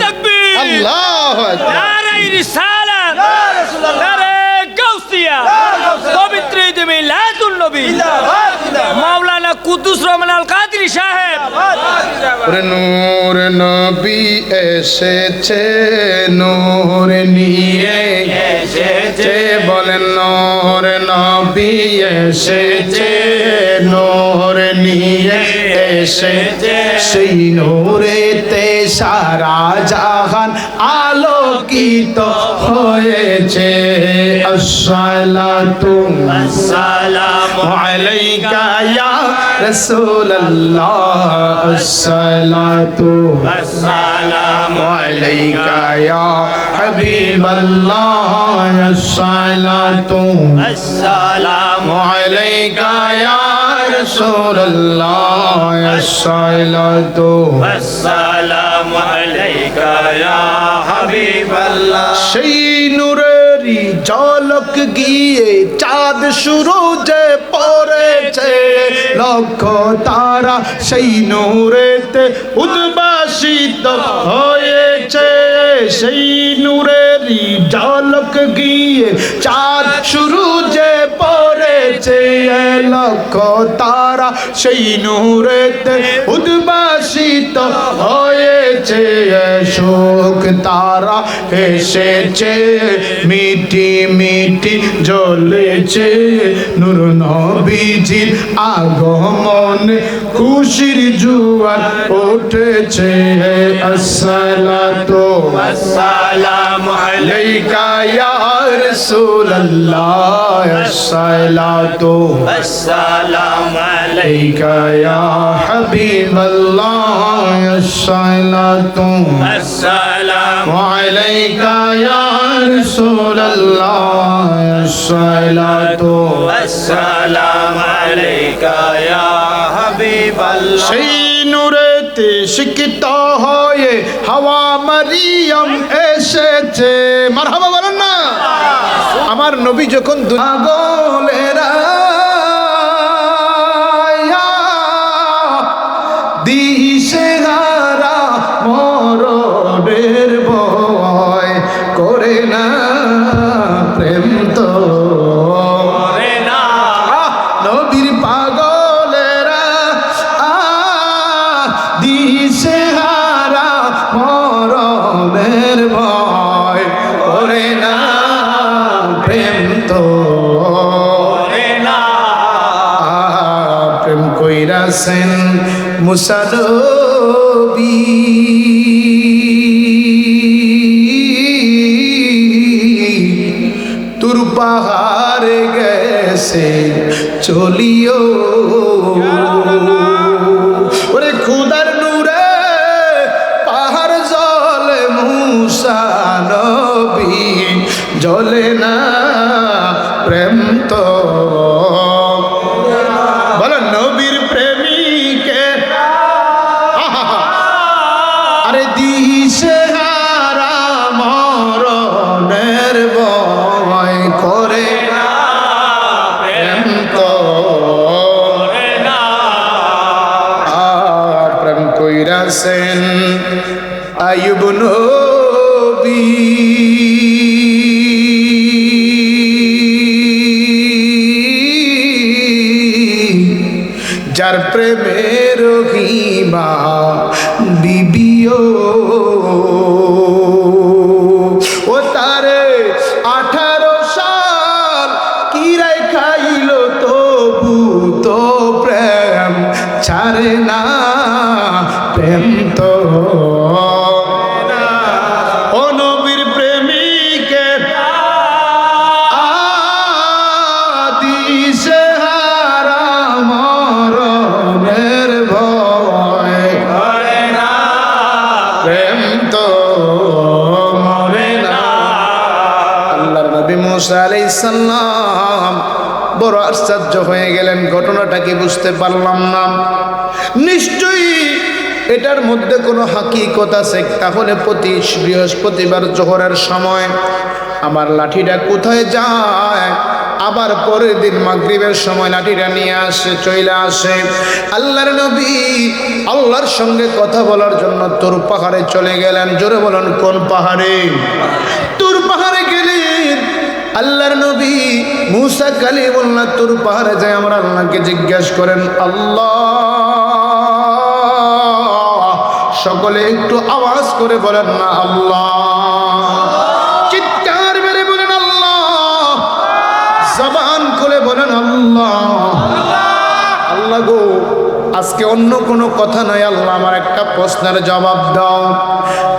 তাকবীর আল্লাহু আকবার নারে রিসালাত নারে গাউসিয়া পবিত্র ঈদে মিলাদুন নবী মাওলানা কুদ্দুস রহমান আল কাদরি সাহেব নূর নবী এসেছে নূর নিয়ে এসেছে বলেন নূর নবী এসেছে নূর নিয়ে এসেছে সেই নূরেতে সারা জাহান আলোকিত হয়েছে আসসালাতু আসসালামু আলাইকা ইয়া রাসূলুল্লাহ আসসালাতু আসসালামু আলাইকা ইয়া হাবিবাল্লাহ আসসালাতু আসসালামু আলাইকা ইয়া রাসূলুল্লাহ আসসালাতু আসসালামু আলাইকা ইয়া হাবিবাল্লাহ সেই নূরেরই ঝলক গিয়ে চাঁদ সূরজে পড়েছে লক্ষ তারা সেই নূরেতে উদ্ভাসিত হয়েছে সেই নূরেরই ঝলক গিয়ে চাঁদ সূরজে পড়েছে লক্ষ তারা সেই নূরেতে উদ্ভাসিত হয়েছে শোক তারা এসেছে মিটি মিটি জ্বলেছে নূর নবীজির আগমন খুশির জোয়ার উঠেছে আসসালাতু আসসালামু আলাইকা ইয়া রাসূলুল্লাহ আসসালাতু আসসালামু আলাইকা ইয়া হাবিবাল্লাহ আসসালাতু আসসালামু আলাইকা ইয়া রাসূলুল্লাহ আসসালাতু আসসালামু আলাইকা ইয়া হাবিবাল্লাহ সেই নূরেতে শিক্ষিত হয়ে হাওয়া মারিয়াম এসেছে মারহাবা বলেন না আমার নবী যখন পাগলেরা দিশেহারা মরণের ভয় করে না প্রেম তো করে না নবীর পাগলেরা দিশেহারা মরণের ভয় করে না প্রেম তো করে না প্রেম কইরাছেন মুসা নবী তুর পাহাড়ে গেছে চলিও ওরে খুদার নূরে পাহাড় জলে মুসা নবী জ্বলে না প্রেম তো বলো নবীর প্রেমিকে আরে দিশেহারা মরণের ভয় করে না প্রেম তো করে না প্রেম কইরাছেন আইয়ুব নবী যার প্রেমের রহিমা বিবিও ও তারে 18 সাল কিরাই খাইল তবু তো প্রেম ছাড়ে না প্রেম তো ও নবীর প্রেমিকে দিশেহারা মরণের ভয় করে না প্রেম তো মরে না আল্লাহর নবী মুসা আলাইহিস সালাম বড় আশ্চর্য হয়ে গেলেন ঘটনাটা কি বুঝতে পারলাম না নিশ্চয়ই এটার মধ্যে কোনো হাকিকত আছে তাহলে প্রতি বৃহস্পতিবার জোহরের সময় আমার লাঠিটা কোথায় যায় আবার পরের দিন মাগরিবের সময় লাঠিটা নিয়ে আসে, চলে আসে। আল্লাহর নবী আল্লাহর সঙ্গে কথা বলার জন্য তুর পাহাড়ে চলে গেলেন। জোরে বলেন কোন পাহাড়ে? তুর পাহাড়ে গেলেন। আল্লাহর নবী মুসা কালিমুল্লাহ তুর পাহাড়ে যায় আমার আল্লাহকে জিজ্ঞাসা করেন, আল্লাহ, সকলে একটু আওয়াজ করে বলেন না আল্লাহ, চিৎকার মেরে বলেন আল্লাহ, জবান খুলে বলেন আল্লাহ। আল্লাহ গো, আজকে অন্য কোনো কথা নয়, আল্লাহ আমার একটা প্রশ্নের জবাব দাও।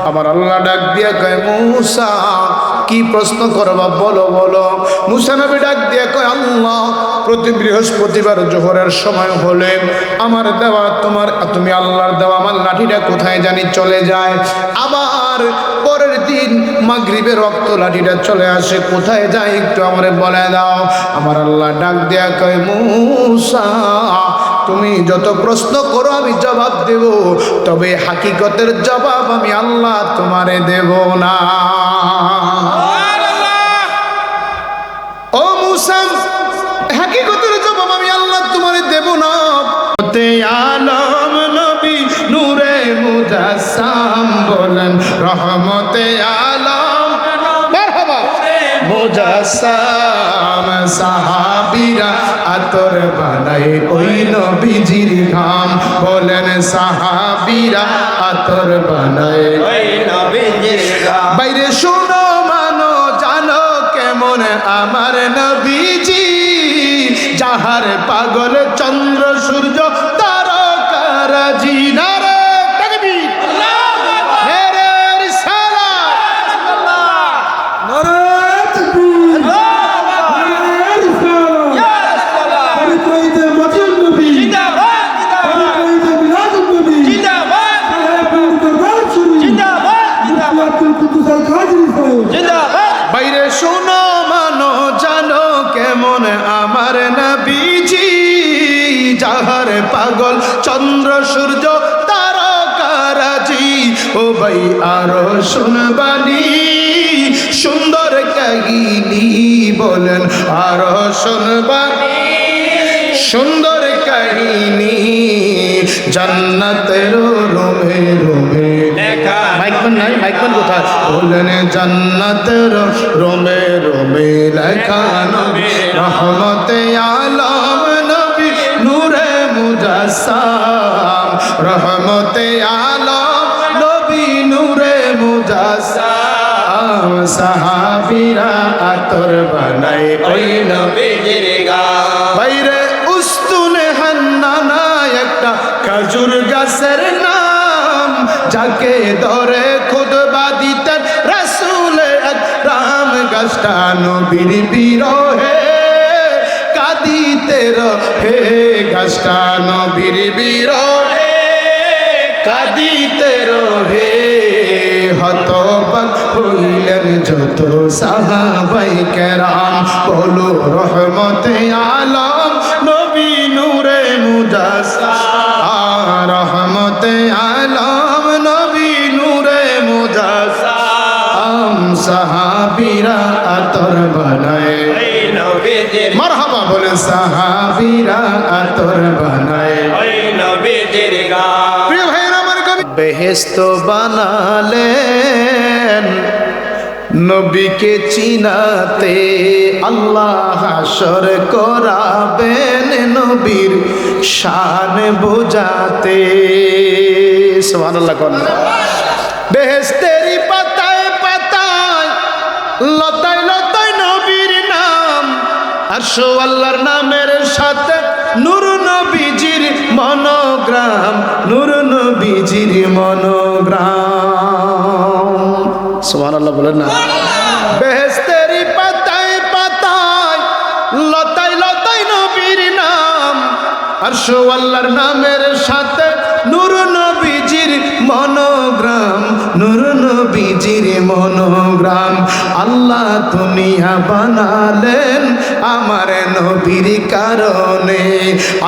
আমার আল্লাহ ডাক দিয়া কয়, মুসা কি প্রশ্ন করবা বলো বলো। মুসা নবী ডাক দিয়া কয়, আল্লাহ, প্রতি বৃহস্পতিবার জোহরের সময় হলে আমার দেওয়া তুমি আল্লাহর দেওয়া আমার লাঠিটা কোথায় জানি চলে যায়, আবার পরের দিন মাগরিবের রক্ত লাঠিটা চলে আসে, কোথায় যায় একটু আমারে বলে দাও। আমার আল্লাহ ডাক দিয়া কয়, মুসা তুমি যত প্রশ্ন করো আমি জবাব দেব, তবে হাকিকতের জবাব আমি আল্লাহ তোমারে দেব না। ও মুসা, হাকিকতের জবাব আমি আল্লাহ তোমারে দেব না। আলম নবী নূরে মুজাসসাম বলেন রহমতে আলম মারহাবা মুজাসসাম। সাহাবীরা আতর বানায় ওই নবীজির ঘাম, বলেন সাহাবীরা আতর বানায় ওই নবীজির ঘাম। বাইরে শোনো মানো জানো কেমন আমার নবীজি, যাহার পাগল চন্দ্র সূর্য তারকারাজি। নারে তাকবীর, নারে রিসালাত, নারে তাকবীর, নারে রিসালাত। পরিচয়তে মজিদ নবী, জিন্দাবাদ, জিন্দাবাদ, পরিচয়তে মিলাদুন নবী, জিন্দাবাদ, সাহেবের দরবার শরীফ, জিন্দাবাদ, জিন্দাবাদ, মুফতিয়াতুল কুদ্দুস আল কাদরি সাহেব। জিন্দাবাদ। বাইরে শোনো মানো জানো কেমন আমার নবীজি, যাহার পাগল চন্দ্র সূর্য তারকারাজি। ও ভাই আরো শুনবানি সুন্দর কাহিনী, বলেন আরো শুনবানি সুন্দর কাহিনী, জান্নাতের রোমে রোমে লেখা মাইকমান নাই, মাইকমান কোথায়? বলেন জান্নাতের রোমে রোমে লেখা নবী, রহমতে আলম নবী নূরে মুজাসসাম। রহমতে আলম নবী নূরে মুজাসসাম। সাহাবীরা আতর বানায় ওই নবীজির ঘাম। বাইরে উস্তুনে হান্নানা একটা খেজুর গাছের নাম, যাকে ধরে খুতবা দিতেন রাসূল আকরাম। গাছটা নবীর বিরহে কাঁদিতে রহে, গাছটা নবীর বিরহে কাঁদিতে রহে। হতবাক হইলেন যত সাহাবায়ে কেরাম, বলো রহমতে আলম নবী নূরে মুজাসসাম। রহমতে আলম নবী নূরে মুজাসসাম। সাহাবীরা আতর বানায় ওই নবীজির মারহাবা বলে, সাহাবীরা আতর বানায় ওই নবীজির ঘাম। প্রিয় ভাইরা আমার কবি বেহেশত বানালেন নবীকে চিনাতে, আল্লাহ হাসর করাবেন নবীর শান বোঝাতে। সুবহানাল্লাহ কোন বেহেশতেরি পাতায় পাতায় লতায় লতায় নবীর নাম, আরশো আল্লাহর নামের সাথে নূর নবীজির মনোগ্রাম, নূর নবীজির মনোগ্রাম। সুবহানাল্লাহ বলেন না। বেহেশতেরি পাতায় পাতায় লতায় লতায় নবীর নাম, আরশো আল্লাহর নামের সাথে নূর নবীজির মনোগ্রাম, নূর নবীজির মনোগ্রাম। আল্লাহ দুনিয়া বানালেন আমার নবীর কারণে,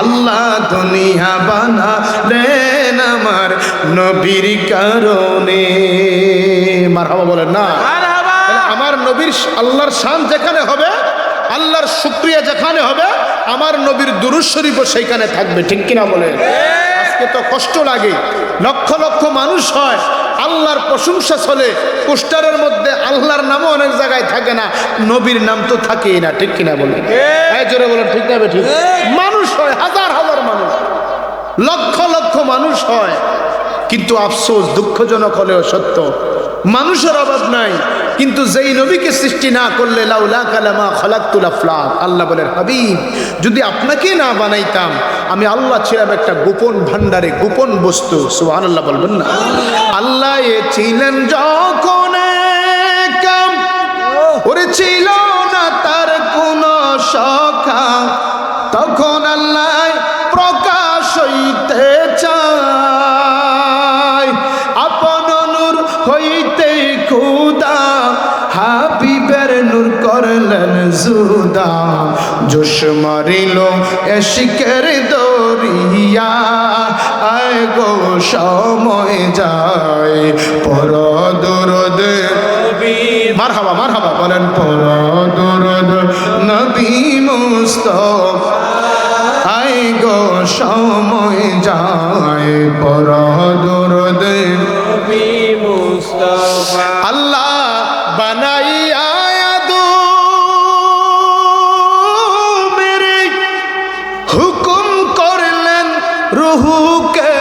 আল্লাহ দুনিয়া বানালেন আমার নবীর কারণে। মারহাবা বলেন না। মারহাবা। আমার নবীর আল্লাহর শান যেখানে হবে আল্লাহর শুকরিয়া যেখানে হবে আমার নবীর দুরূদ শরীফও সেইখানে থাকবে, ঠিক কিনা বলেন? আজকে তো কষ্ট লাগে, লক্ষ লক্ষ মানুষ হয়, আল্লাহর প্রশংসা চলে, পোস্টারের মধ্যে আল্লাহর নামও অনেক জায়গায় থাকে না, নবীর নাম তো থাকেই না, ঠিক কিনা বলেন? এই জোরে বলেন ঠিক না ঠিক? মানুষ হয় হাজার হাজার মানুষ, লক্ষ লক্ষ মানুষ হয়, কিন্তু আফসোস দুঃখজনক হলেও সত্য, মানুষের অভাব নাই, কিন্তু যেই নবীকে সৃষ্টি না করলে লাউলা কালামা খালাকতুল আফলাক, আল্লাহ বলেন হাবিব যদি আপনাকে না বানাইতাম আমি আল্লাহ ছিলাম একটা গোপন ভান্ডারে, গোপন বস্তু। সুবহানাল্লাহ বলবেন না? আল্লাহ এ ছিলেন যখন একা, ওরে ছিল না তার কোন সখা, তখন আল্লাহ প্রকাশ হইতে চায়, আপন নূর হইতে খুদা হাবিবের নূর করলেন জুদা, জোশ মারিল এশিকের দরিয়া, আয় গো সময় যায় পর দরদ মারহাবা মারহাবা বলেন পর দরদ নবী মুস্তাফা, আয় গো সময় যায় পর দরদ নবী মুস্তাফা। আল্লাহ বানাইয়া মেরে হুকুম করলেন রুহুকে,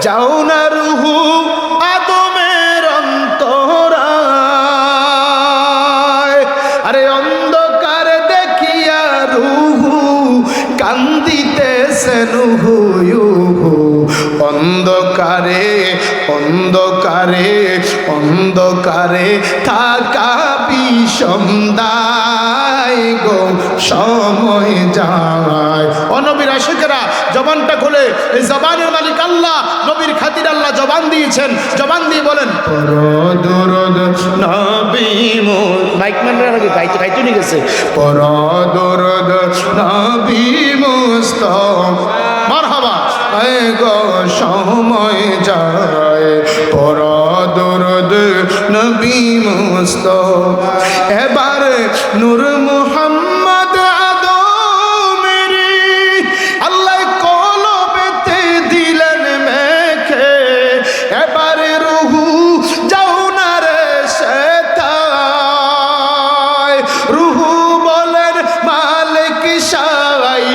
যাও না রুহু আদমের অন্তরায়, আরে অন্ধকার দেখিয়া রুহু কান্দিতেছে নুহু ইউহু, অন্ধকারে অন্ধকারে অন্ধকারে থাকা বিষমদায় গো সময় যায়। ও নবীর আশিকেরা জবানটা খুলে, এই জবানের মালিক আল্লাহ, নবীর খাতির আল্লাহ জবান দিয়েছেন, জবান দিয়ে বলেন পর দরদ নবী মাইকম্যানরা নাকি গাইতে গাইতে নিয়ে গেছে, পর দরদ নবী মুস্তাফা, মারহাবা আয় গো সময় যায় পর দরদ নবী মুস্তাফা। এবার নূর মুহাম্মদ আদমের আল্লাহ কলবেতে দিলেন মেখে, এবার রুহু যাও না রে সেথায়, রুহু বলেন মালিক সাই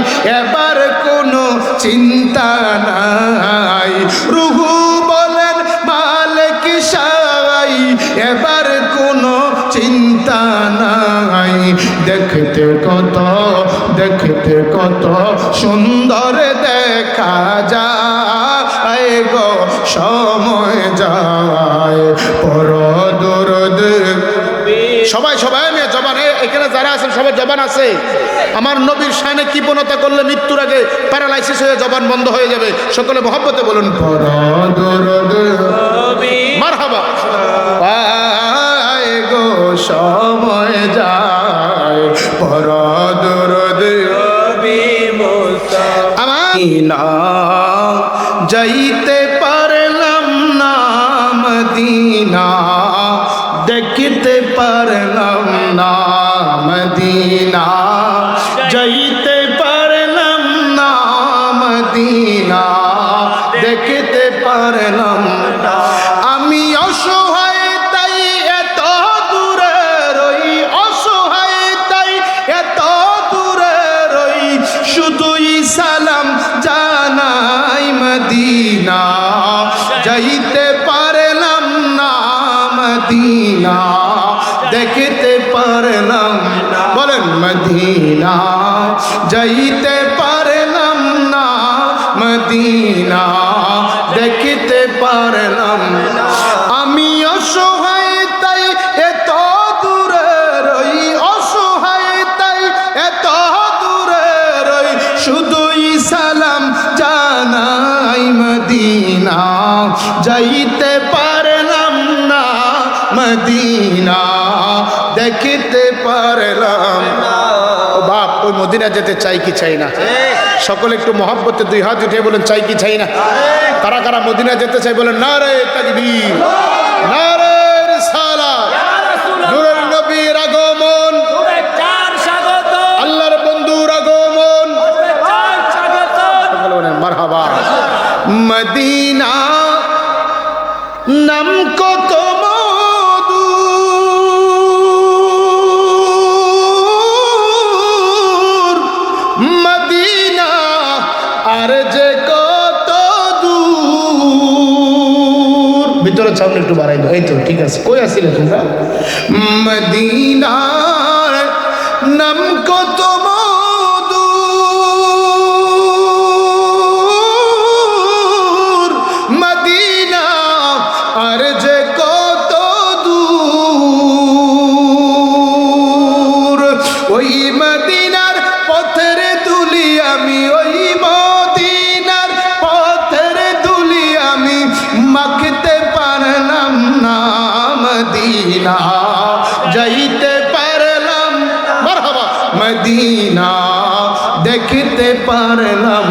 এবার কোনো চিন্তা নাই, রুহু বলেন মালিক সাই এবার কোনো চিন্তা নাই, দেখতে কত সুন্দর দেখা যায় গো সময় যায় পর দরদ। সবাই সবাই মেয়ে জবান, এখানে যারা আছেন সবাই জবান আছে, আমার নবীর শানে কৃপণতা করলে মৃত্যুর আগে প্যারালাইসিস হয়ে জবান বন্ধ হয়ে যাবে, সকলে মহব্বতে বলুন পর দরদ মারহাবা, আয় গো সময় যায় পর দরদ আমি না যাইতে পারলাম না মদিনা, দেখতে পারলাম না মদিনা, যাইতে পারলাম না মদিনা, দেখতে পারলাম না, আমি অসহায় তাই এত দূরে রই, অসহায় তাই এত দূরে রই, শুধুই সালাম জানাই মদিনা, যাইতে পারলাম না মদিনা, দেখতে পারলাম না, বলেন মদিনা, যাইতে পারলাম না মদিনা, দেখতে পারলাম না, আমি অসহায় তাই এত দূরে রই, অসহায় তাই এত দূরে রই, শুধুই সালাম জানাই মদিনা, যাইতে পারলাম না মদিনা, দেখতে পারলাম না। ও বাপ, ওই মদিনা যেতে চাই কি চাই না? সকলে একটু মহব্বতে দুই হাত উঠে বলেন চাই কি চাই না? কারা কারা মদিনা যেতে চাই বলেন নারে তাকবীর, নারে রিসালাত, নূরের নবীর আগমন, সামনে একটু বাড়াই দাও, এই তো ঠিক আছে। কই আসছিলে তোমরা? মদিনার নাম কত মধুর, মদিনা আর যে কত দূর। ওই মদিনার পথের তুলি আমি, ওই মদিনার পথের তুলি আমি মাখতে পারলাম না, মদিনা যাইতে পারলাম, মারহাবা, মদিনা দেখতে পারলাম,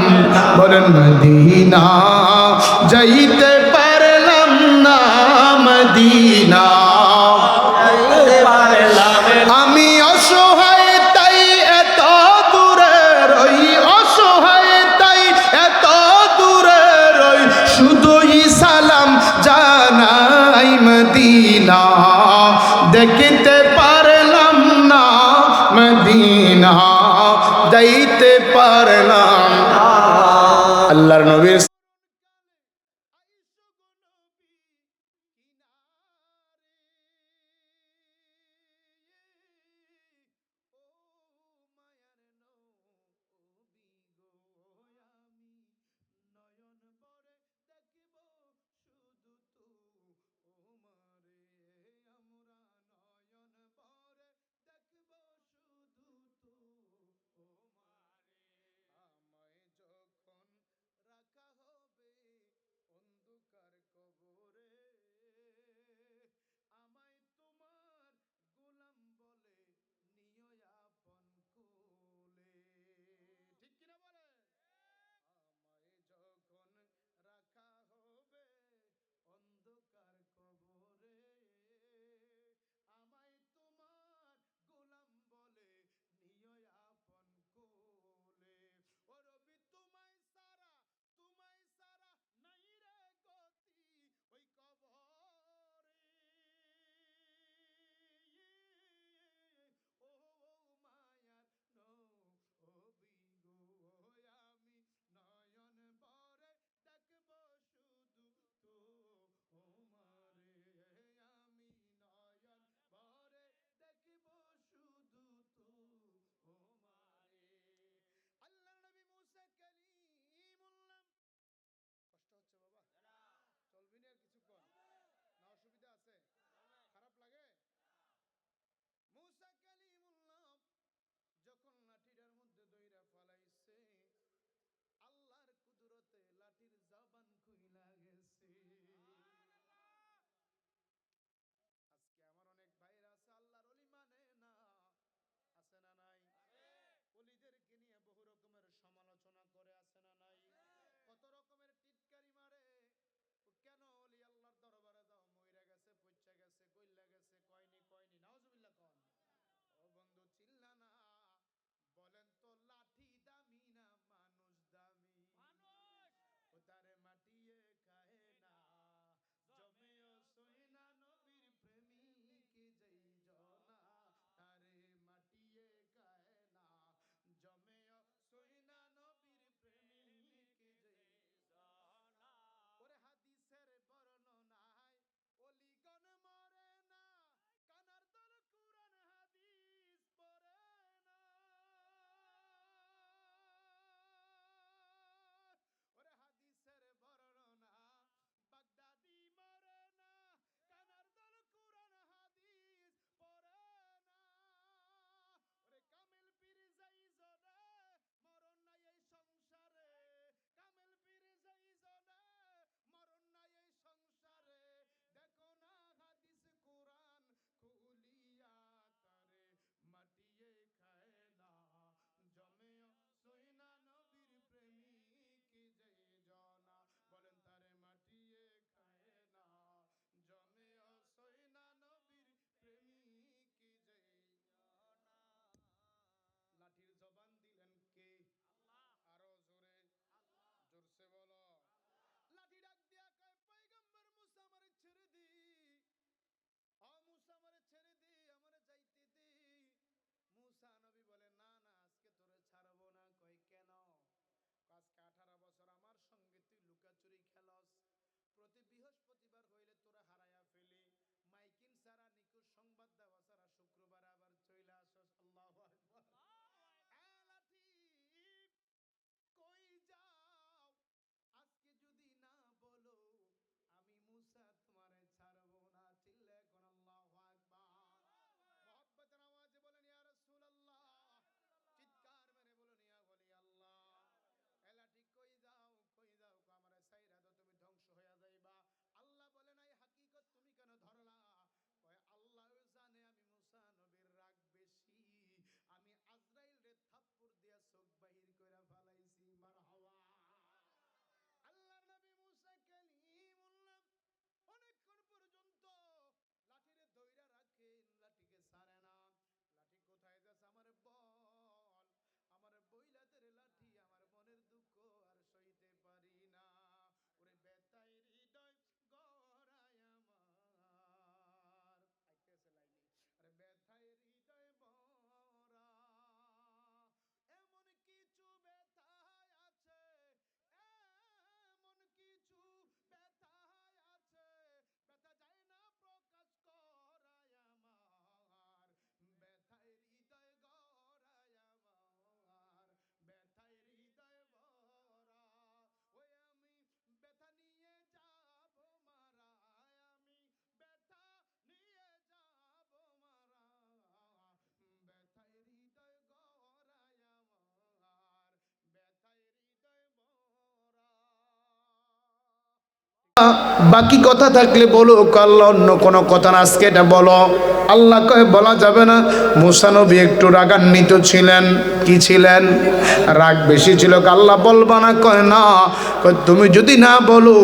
বলেন মদিনা যাইতে পারলাম না, মদিনা। আমি অসহায় তাই এত দূরে রই, অসহায় তাই এত দূরে রই, শুধুই সালাম জানাই, মদিনা দেখতে পারলাম না, মদিনা যাইতে পারলাম। আল্লাহর নবীর রাখা বাকি কথা থাকলে বলো, আল্লাহ অন্য কোনো কথা না, আজকে এটা বলো। আল্লাহ কয় বলা যাবে না। মুসা নবী একটু রাগান্বিত ছিলেন। কি ছিলেন? রাগ বেশি ছিল। আল্লাহ বলবা না? কয় না। কয় তুমি যদি না বলো,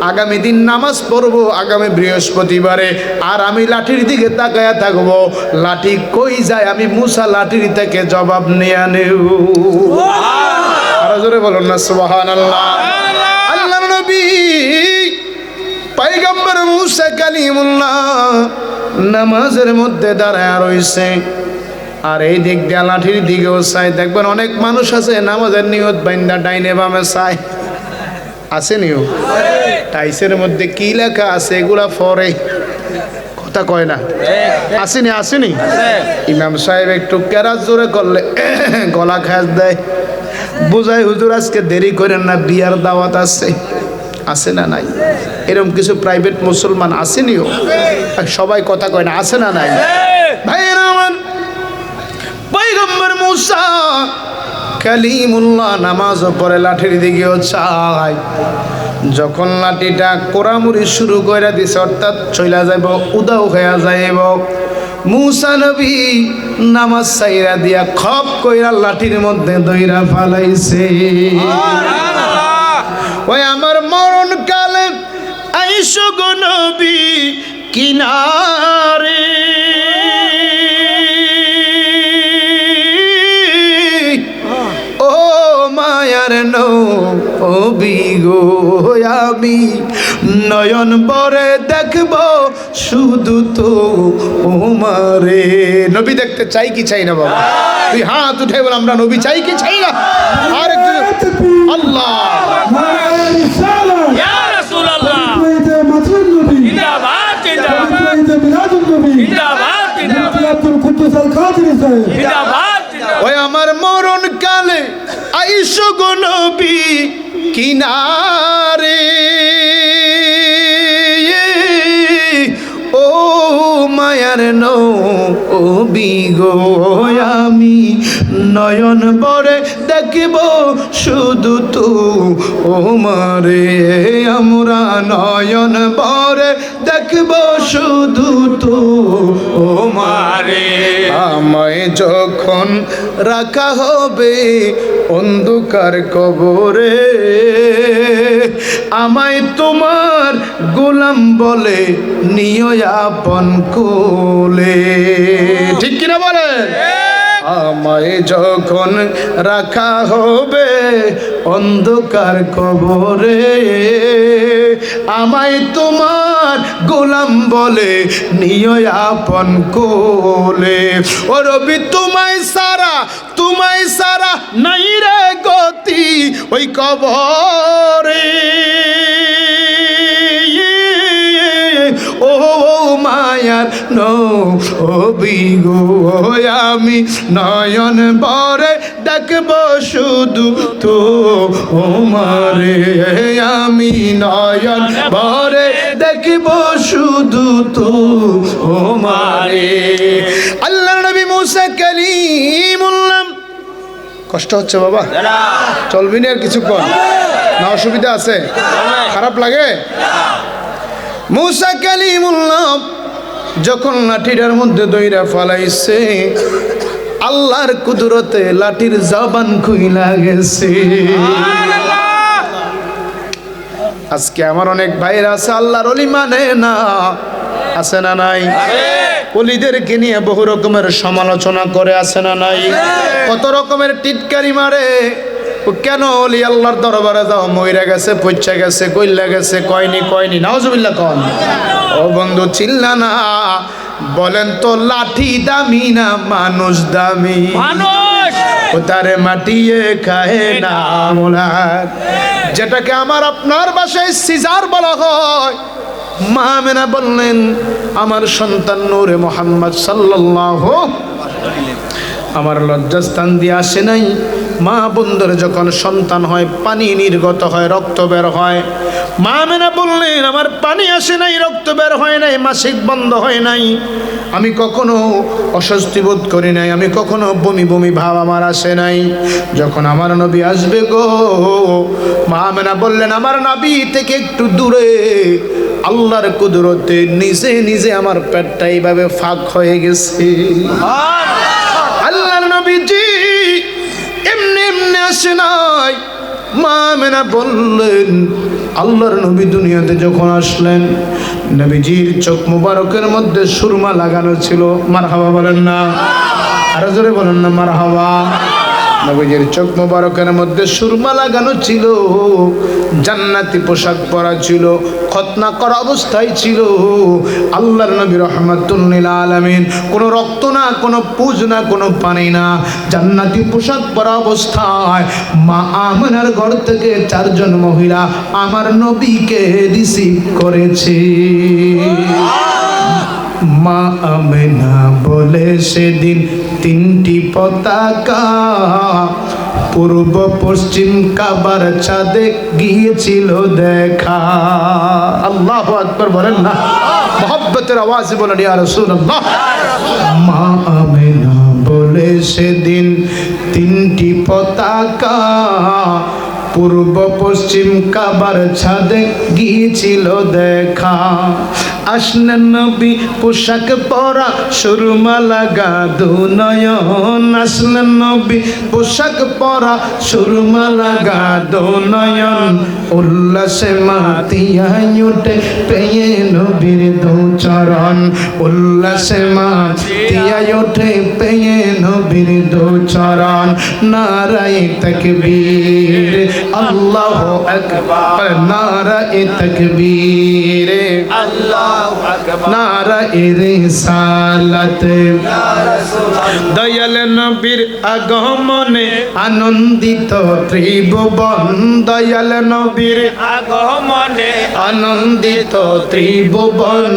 আগামী দিন নামাজ পড়বো, আগামী বৃহস্পতিবারে, আর আমি লাঠির দিকে তাকায়া থাকবো, লাঠি কই যায় আমি মুসা লাঠির থেকে জবাব নিয়ে নেব। আরো জোরে বলুন না সুবহানাল্লাহ। আল্লাহর নবী পয়গম্বর মুসা কালিমুল্লাহ নামাজের মধ্যে দাঁড়ায় রইছে, আর এই দিক দিয়ে লাঠির দিকেও চাই। দেখবেন অনেক মানুষ আছে নামাজের নিয়ত বাইন্দা ডাইনে বামে চায়। আছে নিও টাইসের মধ্যে কি লেখা আছে এগুলা পরে কথা কয় না। আসেনি আসেনি ইমাম সাহেব একটু কেরাত জোরে করলে গলা খাস দেয়, বুঝাই হুজুর আজকে দেরি করেন না, বিয়ার দাওয়াত আছে। আছে না নাই? এরকম কিছু প্রাইভেট মুসলমান আসেনিও, সবাই কথা কয় না। আছে না নাই? ভাইয়েরা আমার, পয়গম্বর মুসা কালিমুল্লাহ নামাজ পড়ে লাঠির দিকেও চায়। যখন লাঠিটা কোরামুড়ি শুরু করে দিছে, অর্থাৎ চইলা যাইব, উদাও হয়ে যাইব, মুসা নবী নামাজ সাইরা দিয়া খপ কইরা লাঠির মধ্যে দইরা ফালাইছে। ওই আমার মরণ কালে আইসো গো নবী কিনারে, ও মায়ার নবী গো, আমি নয়ন ভরে দেখব শুধু তো ওমারে। নবী দেখতে চাই কি চাই না বাবা? তুই হাত উঠে বল আমরা নবী চাই কি চাই না? আর একটু আল্লাহ ইয়া রাসূলুল্লাহ জিন্দাবাদ জিন্দাবাদ জিন্দাবাদ। ওই আমার মরণ কালে আইসো গো নবী কিনারে, ও মায়ার নবী গো, আমি নয়ন ভরে দেখব শুধু তো ওমারে, আমরা নয়ন ভরে দেখব শুধু তো ওমারে। আমায় যখন রাখা হবে অন্ধকার কবরে, আমায় তোমার গোলাম বলে নিও আপন কোলে। ঠিক কিনা বলে? আমায় যখন রাখা হবে অন্ধকার কবরে, আমায় তোমার গোলাম বলে নিও আপন কোলে। ও রবি তোমায় সারা নাই রে গতি ওই কবরে, ও মায়ার নবী গো, আমি নয়ন ভরে দেখব শুধু তো ওমারে, আমি নয়ন ভরে দেখব শুধু তো ওমারে। আল্লাহ নবী মুসা কালিমুল্লাহ। কষ্ট হচ্ছে বাবা? চলবি না আর কিছুক্ষণ? না অসুবিধা আছে? খারাপ লাগে? মুসা কালিমুল্লাহ যখন লাঠিটার মধ্যে দইরা ফালাইছে, আল্লাহর কুদরতে লাঠির জবান খুইলা গেছে। আজকে আমার অনেক ভাইরা আছে আল্লাহর ওলি মানে না, আছে না নাই? ওলিদেরকে নিয়ে বহু রকমের সমালোচনা করে, আছে না নাই? কত রকমের টিটকারি মারে। কেন ওলি আল্লাহর দরবারে যাও, মইরা গেছে, পইচা গেছে, কইলা গেছে, কয়নি নাউজুবিল্লাহ কন। ও বন্ধু চিল্লা না, বলেন তো লাঠি দামি না মানুষ দামি? মানুষ তারে মাটিয়ে খায় না মোলার, যেটাকে আমার আপনার ভাষায় সিজার বলা হয়। মা আমেনা বললেন আমার সন্তান নূরে মুহাম্মদ সাল্লাল্লাহু, আমার লজ্জাস্থান দিয়ে আসে নাই। মা বোনদের যখন সন্তান হয় পানি নির্গত হয়, রক্ত বের হয়। মা আমেনা বললেন আমার পানি আসে নাই, রক্ত বের হয় নাই, মাসিক বন্ধ হয় নাই। আমি কখনো অস্বস্তি বোধ করি নাই, আমি কখনো বমি বমি ভাব আমার আসে নাই। যখন আমার নবী আসবে গো, মা আমেনা বললেন আমার নবী থেকে একটু দূরে আল্লাহর কুদরতে নিজে নিজে আমার পেটটা এইভাবে ফাঁক হয়ে গেছে। আল্লাহর নবীজি এমনি এমনি আসে নাই। মা আমেনা বললেন আল্লাহর নবী দুনিয়াতে যখন আসলেন নবীজির চোখ মুবারকের মধ্যে সুরমা লাগানো ছিল। মারহাবা বলেন না, আরো জোরে বলেন না মারহাবা। নবীজির চোখ মুবারকের মধ্যে সুরমা লাগানো ছিল, জান্নাতি পোশাক পরা ছিল, খতনা করা অবস্থায় ছিল। আল্লাহর নবী রাহমাতুল লিল আলামিন, কোনো রক্ত না, কোনো পুজ না, কোনো পানি না, জান্নাতি পোশাক পরা অবস্থায় মা আমেনার ঘর থেকে 4 জন মহিলা আমার নবীকে রিসিভ করেছে। মা আমেনা বলে সেদিন 3টি পতাকা পূর্ব পশ্চিম কাবার চাঁদে গিয়েছিল দেখা। আল্লাহু আকবার বলেন না, মোহাব্বতের আওয়াজে বলেন ইয়া রাসূলুল্লাহ। মা আমেনা বলে সেদিন 3টি পতাকা পূর্ব পশ্চিম কাবার ছাদে গিয়েছিল দেখা। আসলেন নবী পোশাক পরা সুরমা লাগা দুনয়ন, আসলেন নবী পোশাক পরা সুরমা লাগা দুনয়ন, উল্লাসে মাতিয়ায় উঠে পেয়ে নবীর দুচরণ, উল্লাসে মাতিয়ায় উঠে পেয়ে নবীর দুচরণ। নারায়ে তাকবীর আল্লাহু আকবার, নারায়ে তাকবীর আল্লাহু আকবার, নারায়ে রিসালাত ইয়া রাসূলুল্লাহ। দয়াল নবীর আগমনে আনন্দিত ত্রিভুবন, দয়াল নবীর আগমনে আনন্দিত ত্রিভুবন।